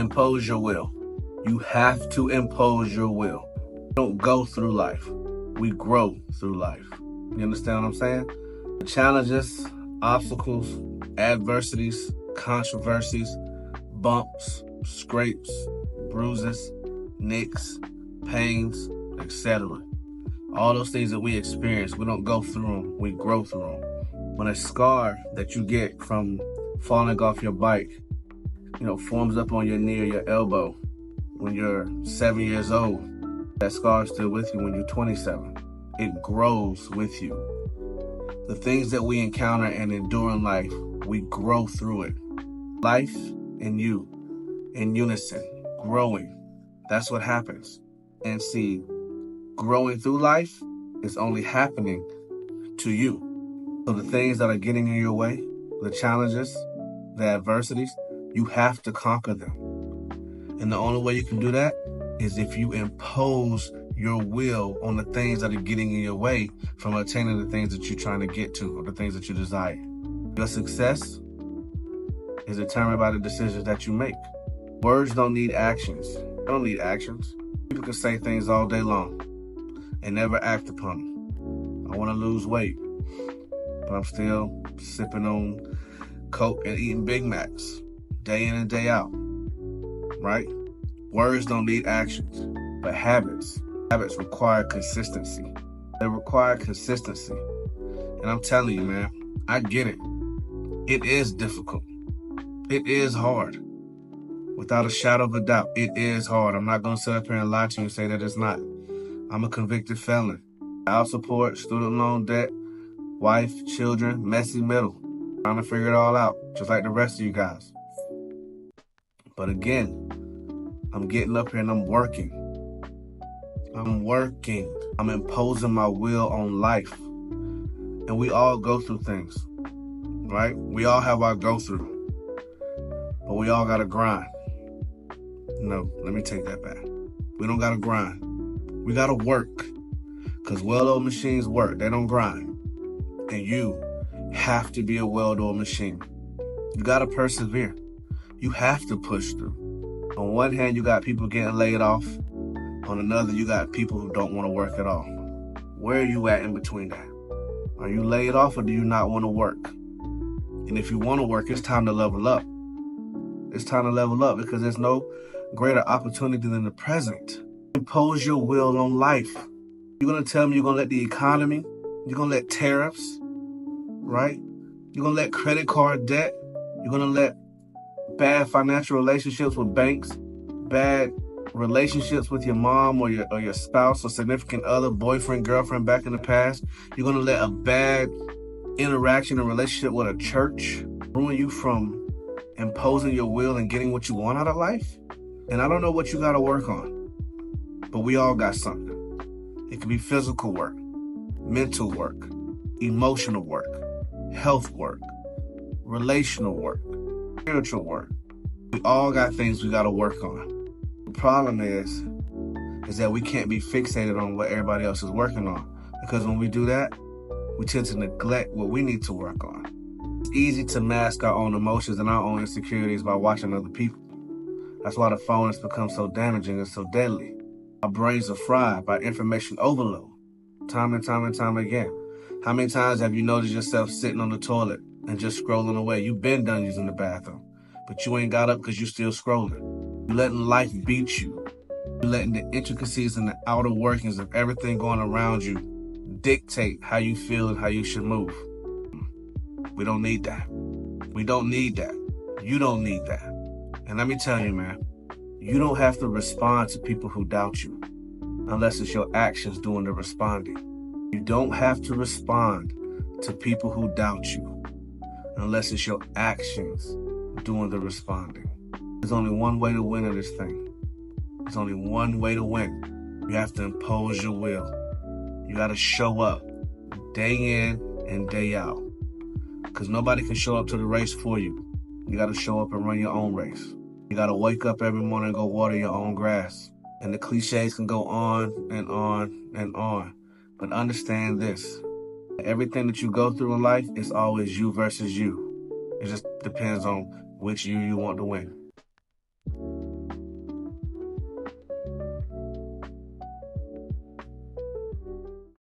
impose your will. You have to impose your will. We don't go through life. We grow through life. You understand what I'm saying? The challenges, obstacles, adversities, controversies, bumps, scrapes, bruises, nicks, pains, etc. All those things that we experience, we don't go through them, we grow through them. When a scar that you get from falling off your bike, forms up on your knee or your elbow when you're 7 years old, that scar is still with you when you're 27. It grows with you. The things that we encounter and endure in life, we grow through it. Life and you, in unison, growing. That's what happens. And see, growing through life is only happening to you. So the things that are getting in your way, the challenges, the adversities, you have to conquer them. And the only way you can do that is if you impose your will on the things that are getting in your way from attaining the things that you're trying to get to or the things that you desire. Your success is determined by the decisions that you make. Words don't need actions. They don't need actions. People can say things all day long and never act upon them. I want to lose weight, but I'm still sipping on Coke and eating Big Macs day in and day out, right? Words don't need actions, but habits require consistency. They require consistency. And I'm telling you, man, I get it. It is difficult. It is hard. Without a shadow of a doubt, it is hard. I'm not going to sit up here and lie to you and say that it's not. I'm a convicted felon. Child support, student loan debt, wife, children, messy middle. Trying to figure it all out, just like the rest of you guys. But again, I'm getting up here and I'm working. I'm imposing my will on life. And we all go through things, right? We all have our go through. But we all got to grind. No, let me take that back. We don't got to grind. We got to work. Because well-oiled machines work. They don't grind. And you have to be a well-oiled machine. You got to persevere. You have to push through. On one hand, you got people getting laid off. On another, you got people who don't want to work at all. Where are you at in between that? Are you laid off or do you not want to work? And if you want to work, it's time to level up. It's time to level up because there's no greater opportunity than the present. Impose your will on life. You're going to tell me you're going to let the economy, you're going to let tariffs, right? You're going to let credit card debt, you're going to let bad financial relationships with banks, bad relationships with your mom or your spouse or significant other, boyfriend, girlfriend back in the past. You're going to let a bad interaction and relationship with a church ruin you from imposing your will and getting what you want out of life. And I don't know what you got to work on, but we all got something. It could be physical work, mental work, emotional work, health work, relational work, spiritual work. We all got things we got to work on. The problem is that we can't be fixated on what everybody else is working on. Because when we do that, we tend to neglect what we need to work on. It's easy to mask our own emotions and our own insecurities by watching other people. That's why the phone has become so damaging and so deadly. Our brains are fried by information overload, time and time again. How many times have you noticed yourself sitting on the toilet and just scrolling away? You've been done using the bathroom, but you ain't got up because you're still scrolling. You're letting life beat you. You're letting the intricacies and the outer workings of everything going around you dictate how you feel and how you should move. We don't need that. We don't need that. You don't need that. And let me tell you, man, you don't have to respond to people who doubt you unless it's your actions doing the responding. You don't have to respond to people who doubt you unless it's your actions doing the responding. There's only one way to win in this thing. There's only one way to win. You have to impose your will. You got to show up day in and day out. Because nobody can show up to the race for you. You got to show up and run your own race. You got to wake up every morning and go water your own grass. And the cliches can go on and on and on. But understand this. Everything that you go through in life is always you versus you. It just depends on which you want to win.